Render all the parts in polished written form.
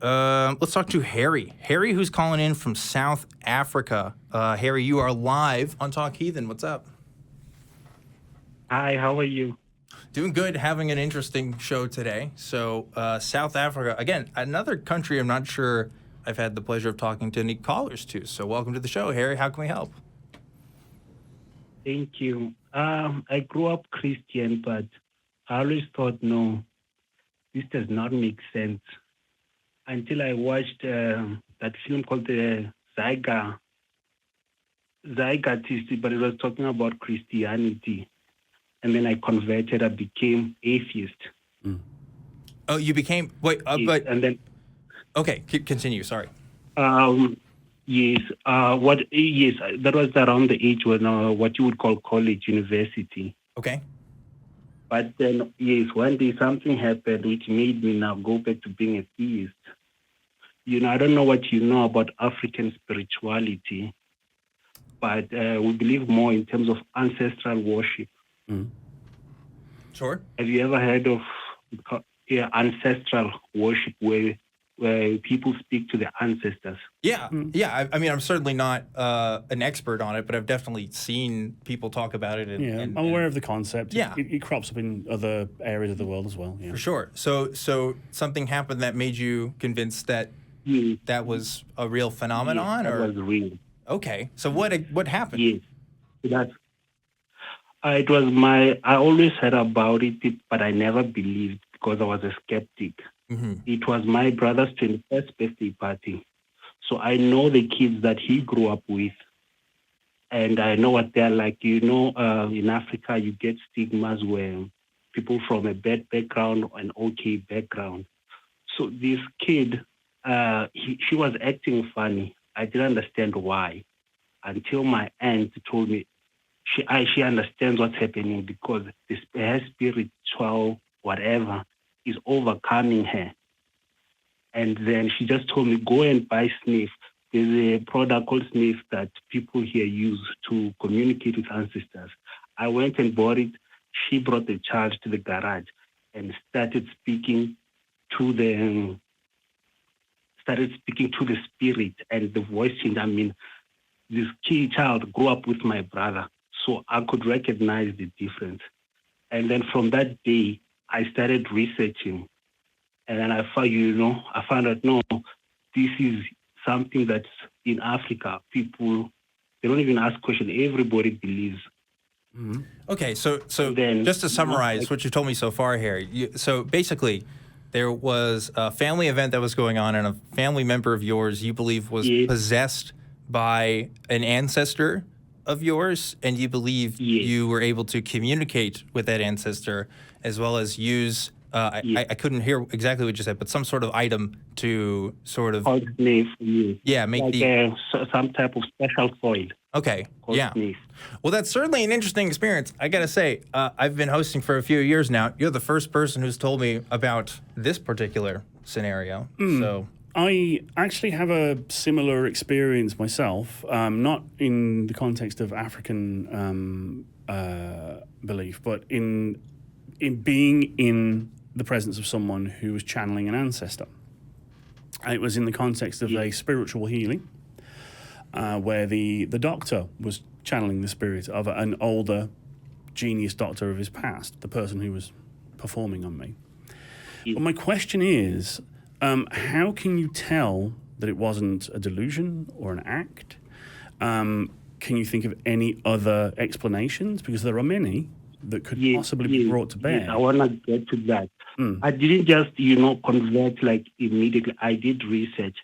Let's talk to Harry. Harry, who's calling in from South Africa. Harry, you are live on Talk Heathen. What's up? Hi, how are you? Doing good, having an interesting show today. So, South Africa, again, another country I'm not sure I've had the pleasure of talking to any callers to. So, welcome to the show, Harry. How can we help? Thank you. I grew up Christian, but I always thought, no, this does not make sense. Until I watched that film called the Zeitgeist, but it was talking about Christianity. And then I converted, I became atheist. Mm. Oh, you became, but... And then... Okay, continue, sorry. Yes, that was around the age when what you would call college, university. Okay. But then, yes, one day something happened which made me now go back to being a theist. You know, I don't know what you know about African spirituality, but we believe more in terms of ancestral worship. Mm. Sure. Have you ever heard of ancestral worship where people speak to their ancestors? Yeah, yeah. I mean, I'm certainly not an expert on it, but I've definitely seen people talk about it. I'm aware of the concept. Yeah. It crops up in other areas of the world as well. Yeah. For sure. So something happened that made you convinced that that was a real phenomenon? Yes, that was real. Okay. So what happened? Yes. It was I always heard about it, but I never believed because I was a skeptic. Mm-hmm. It was my brother's 21st birthday party. So I know the kids that he grew up with, and I know what they're like. You know, in Africa, you get stigmas where people from a bad background or an okay background. So this kid, she was acting funny. I didn't understand why until my aunt told me she understands what's happening because her spiritual whatever is overcoming her. And then she just told me, go and buy sniff. There's a product called sniff that people here use to communicate with ancestors. I went and bought it. She brought the child to the garage and started speaking to the spirit, and the voice changed. I mean, this child grew up with my brother, so I could recognize the difference. And then from that day, I started researching, and then I found out, no, this is something that's in Africa. People, they don't even ask questions. Everybody believes. Mm-hmm. Okay, so then, just to summarize what you told me so far, Harry, so basically there was a family event that was going on, and a family member of yours you believe was possessed by an ancestor of yours, and you believe you were able to communicate with that ancestor as well as use, I couldn't hear exactly what you said, but some sort of item to sort of... Sniff, make like some type of special soil. Okay, Sniff. Well, that's certainly an interesting experience. I gotta say, I've been hosting for a few years now. You're the first person who's told me about this particular scenario, so... I actually have a similar experience myself, not in the context of African belief, but in being in the presence of someone who was channeling an ancestor. It was in the context of a spiritual healing, where the doctor was channeling the spirit of an older genius doctor of his past, the person who was performing on me. But my question is, how can you tell that it wasn't a delusion or an act? Can you think of any other explanations? Because there are many that could possibly be brought to bear. I want to get to that. I didn't just, convert like immediately. I did research.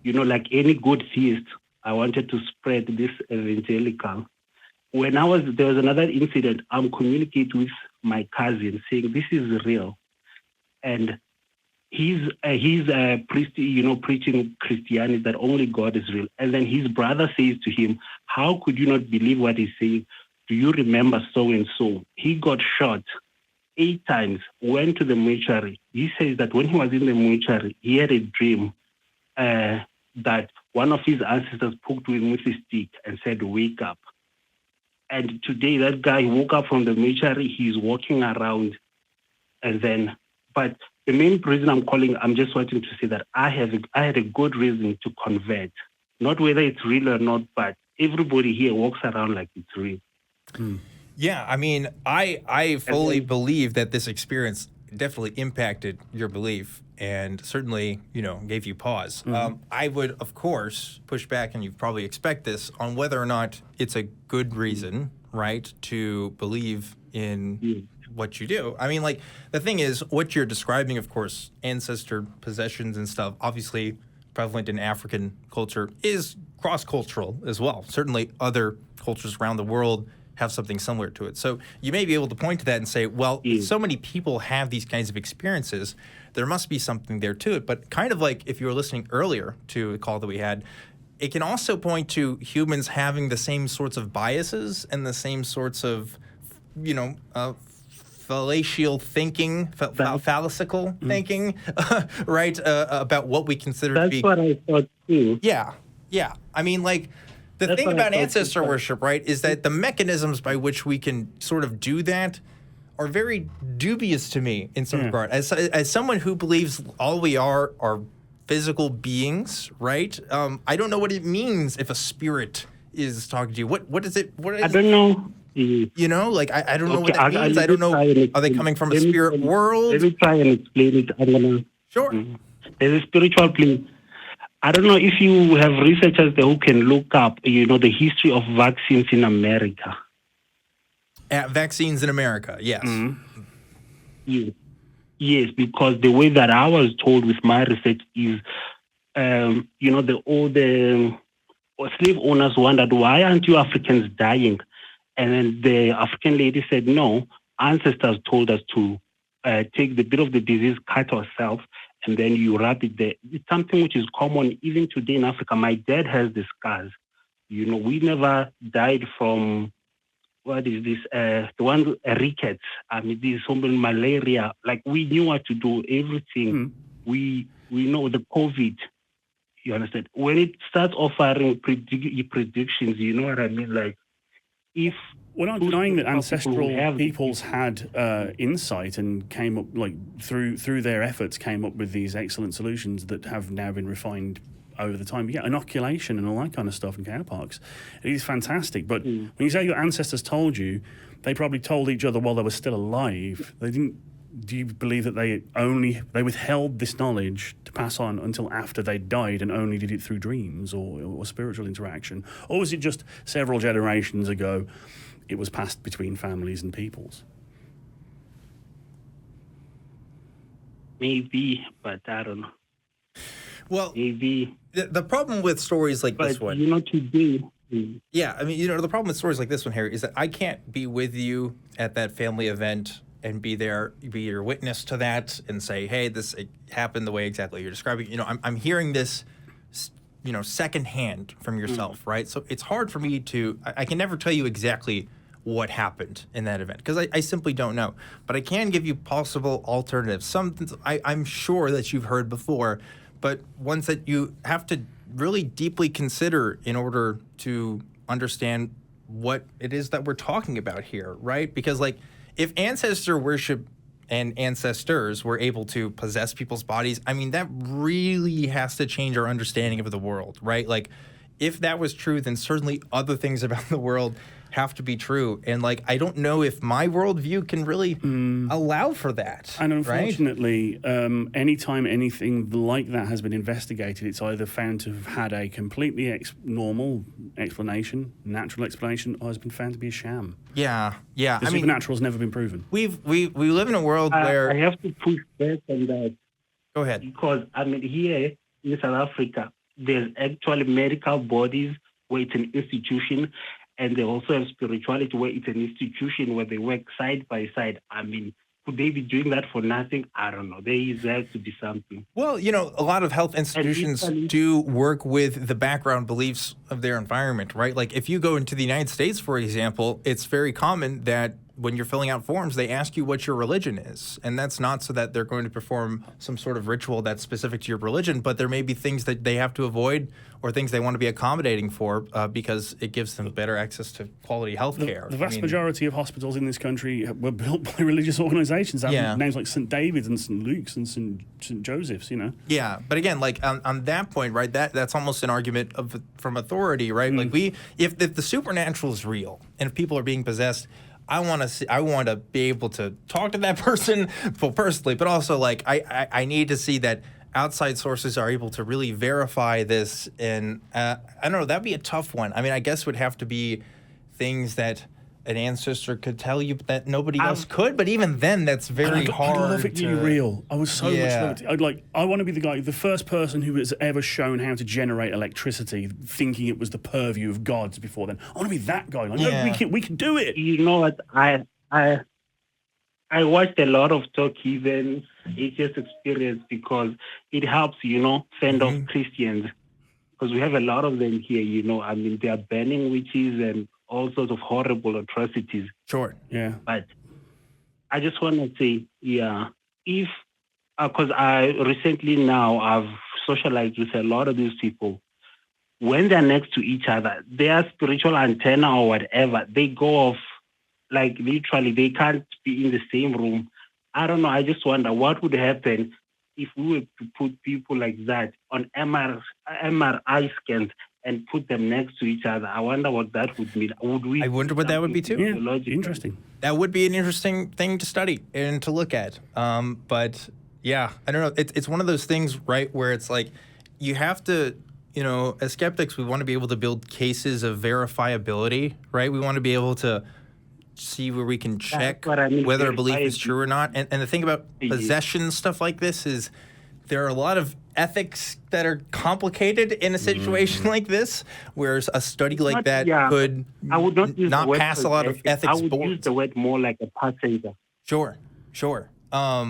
Like any good theist, I wanted to spread this evangelical. There was another incident. I'm communicating with my cousin saying this is real. And he's a priest, preaching Christianity, that only God is real. And then his brother says to him, how could you not believe what he's saying? Do you remember so-and-so? He got shot 8 times, went to the mortuary. He says that when he was in the mortuary, he had a dream that one of his ancestors poked him with a stick and said, wake up. And today that guy woke up from the mortuary, he's walking around, but The main reason I'm calling, I'm just wanting to say that I had a good reason to convert. Not whether it's real or not, but everybody here walks around like it's real. Yeah, I mean, I fully believe that this experience definitely impacted your belief and certainly, gave you pause. I would, of course, push back, and you probably expect this, on whether or not it's a good reason, right, to believe in what you do. I mean, like, the thing is, what you're describing, of course, ancestor possessions and stuff, obviously prevalent in African culture, is cross-cultural as well. Certainly other cultures around the world have something similar to it. So you may be able to point to that and say, well, so many people have these kinds of experiences, there must be something there to it. But kind of like if you were listening earlier to a call that we had, it can also point to humans having the same sorts of biases and the same sorts of, fallacial thinking, phallical thinking, right, about what we consider to be. That's what I thought too. Yeah. I mean, like, the thing about ancestor worship, right, is that the mechanisms by which we can sort of do that are very dubious to me in some regard. As someone who believes all we are physical beings, right? I don't know what it means if a spirit is talking to you. What is it? What is, I don't know. I don't know what that means. I don't know. Are they coming from a spirit world? Let me try and explain it. Sure. There's a spiritual plane. I don't know if you have researchers there who can look up, the history of vaccines in America. Vaccines in America, yes. Yes, because the way that I was told with my research is, the old slave owners wondered, why aren't you Africans dying? And then the African lady said, no, ancestors told us to take the bit of the disease, cut ourselves, and then you wrap it there. It's something which is common even today in Africa. My dad has the scars. We never died from, what is this? The one, rickets. I mean, this malaria. Like, we knew what to do, everything. We know the COVID. You understand? When it starts offering predictions, you know what I mean? Like, if we're not denying that ancestral peoples had insight and came up, like, through their efforts, came up with these excellent solutions that have now been refined over the time. Yeah, inoculation and all that kind of stuff in cowpox. It is fantastic. But when you say your ancestors told you, they probably told each other while they were still alive. They didn't. Do you believe that they withheld this knowledge to pass on until after they died and only did it through dreams or spiritual interaction? Or was it just several generations ago it was passed between families and peoples? Maybe, but I don't know. Well, maybe. The problem with stories like this one... today... Yeah, I mean, the problem with stories like this one, Harry, is that I can't be with you at that family event and be your witness to that and say, hey, it happened the way exactly you're describing. I'm hearing this, secondhand from yourself, right? So it's hard for me I can never tell you exactly what happened in that event because I simply don't know. But I can give you possible alternatives. Some I'm sure that you've heard before, but ones that you have to really deeply consider in order to understand what it is that we're talking about here, right? Because, like, if ancestor worship and ancestors were able to possess people's bodies, I mean, that really has to change our understanding of the world, right? Like, if that was true, then certainly other things about the world have to be true. And, like, I don't know if my worldview can really allow for that. And unfortunately, right? Anytime anything like that has been investigated, it's either found to have had a completely normal explanation, natural explanation, or has been found to be a sham. Yeah. The supernatural has never been proven. We live in a world where... I have to push back on that. Go ahead. Because, here in South Africa, there's actually medical bodies where it's an institution, and they also have spirituality where it's an institution where they work side by side. I mean, could they be doing that for nothing? I don't know. There has to be something. Well, a lot of health institutions do work with the background beliefs of their environment, right? Like, if you go into the United States, for example, it's very common that when you're filling out forms, they ask you what your religion is. And that's not so that they're going to perform some sort of ritual that's specific to your religion, but there may be things that they have to avoid or things they want to be accommodating for because it gives them better access to quality health care. The vast majority of hospitals in this country were built by religious organizations. Names like St. David's and St. Luke's and St. Joseph's, you know? Yeah, but again, like on that point, right, that's almost an argument from authority, right? Like if the supernatural is real and if people are being possessed, I want to be able to talk to that person, well, personally, but also like I need to see that outside sources are able to really verify this. And I don't know, that'd be a tough one. I mean, I guess it would have to be things that an ancestor could tell you that nobody else could, but even then, that's very hard. I'd love it to be real. I was so much I want to be the first person who has ever shown how to generate electricity, thinking it was the purview of gods before then. I want to be that guy. Like, no, we can do it. You know what? I watched a lot of Talk Heathen atheist experience because it helps, fend off Christians. Because we have a lot of them here, I mean, they are burning witches and all sorts of horrible atrocities. Sure. Yeah. But I just want to say, if, because I recently now I've socialized with a lot of these people, when they're next to each other, their spiritual antenna or whatever, they go off, like literally, they can't be in the same room. I don't know. I just wonder what would happen if we were to put people like that on MRI scans and put them next to each other. I wonder what that would mean. I wonder what that would be too. Yeah, interesting. That would be an interesting thing to study and to look at. But yeah, I don't know. It's one of those things, right, where it's like you have to, as skeptics, we want to be able to build cases of verifiability, right? We want to be able to see where we can check whether a belief is true or not. And the thing about possession stuff like this is there are a lot of ethics that are complicated in a situation like this, whereas a study like that could not pass a lot of ethics boards. I would use the word more like a passenger. Sure. I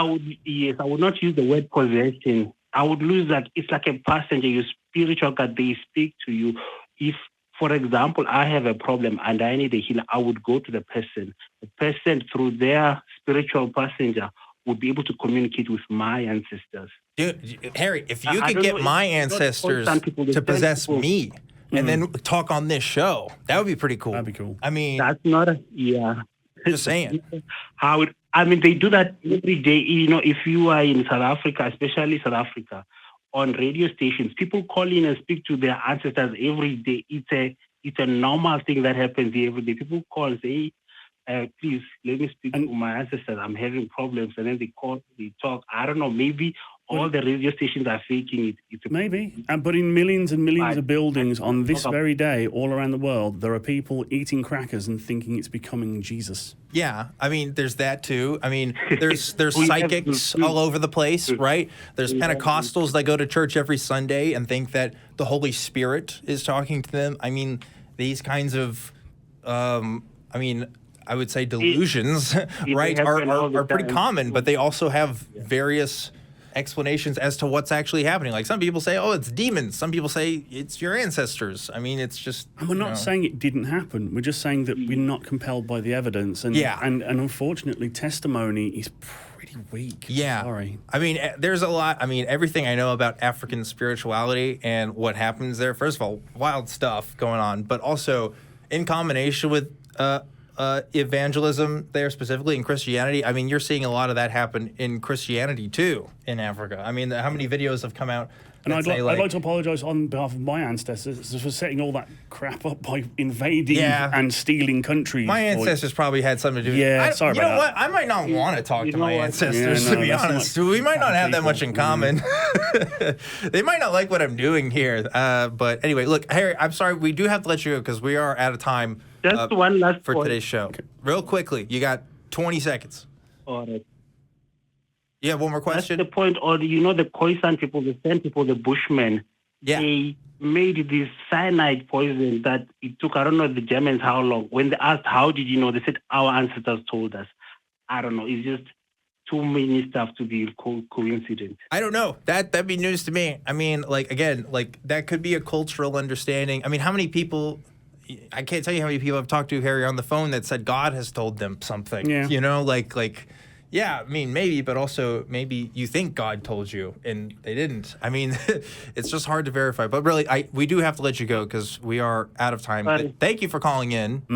would not use the word possession. I would use that it's like a passenger, your spiritual God, they speak to you. If, for example, I have a problem and I need a healer, I would go to the person. The person, through their spiritual passenger, would be able to communicate with my ancestors. Dude, Harry, if you could get my ancestors to possess me and then talk on this show, that would be pretty cool. That'd be cool. I mean, that's not just saying. They do that every day. If you are in South Africa, especially South Africa, on radio stations, people call in and speak to their ancestors every day. It's a normal thing that happens here every day. People call and say, please, let me speak to my ancestors. I'm having problems. And then they call, they talk. I don't know, maybe all the radio stations are faking it. Maybe. But in millions and millions of buildings on this very day, all around the world, there are people eating crackers and thinking it's becoming Jesus. Yeah, I mean, there's that too. I mean, there's psychics all over the place, right? There's Pentecostals that go to church every Sunday and think that the Holy Spirit is talking to them. I mean, these kinds of, I would say delusions, right, are pretty common, but they also have various explanations as to what's actually happening. Like some people say, oh, it's demons. Some people say it's your ancestors. I mean, it's just... And we're not saying it didn't happen. We're just saying that we're not compelled by the evidence. And unfortunately, testimony is pretty weak. Yeah. Sorry. I mean, there's a lot. I mean, everything I know about African spirituality and what happens there, first of all, wild stuff going on, but also in combination with... evangelism there specifically in Christianity. I mean, you're seeing a lot of that happen in Christianity too in Africa. I mean, how many videos have come out? And I'd like to apologize on behalf of my ancestors for setting all that crap up by invading and stealing countries. My ancestors probably had something to do with it. Yeah, sorry about that. You know what? I might not want to talk to my ancestors, to be honest. We might not have that much in common. They might not like what I'm doing here. But anyway, look, Harry, I'm sorry. We do have to let you go because we are out of time. Just one last for point. Today's show. Okay. Real quickly, you got 20 seconds. All right. You have one more question? That's the point. Or the Khoisan people, the San people, the Bushmen, they made this cyanide poison that it took, I don't know, the Germans how long. When they asked, how did you know? They said, our ancestors told us. I don't know. It's just too many stuff to be coincident. I don't know. That'd be news to me. I mean, again, that could be a cultural understanding. I mean, how many people... I can't tell you how many people I've talked to, Harry, on the phone that said God has told them something. Yeah. You know, like yeah, I mean, maybe, but also maybe you think God told you and they didn't. I mean, it's just hard to verify. But really, we do have to let you go because we are out of time. But thank you for calling in.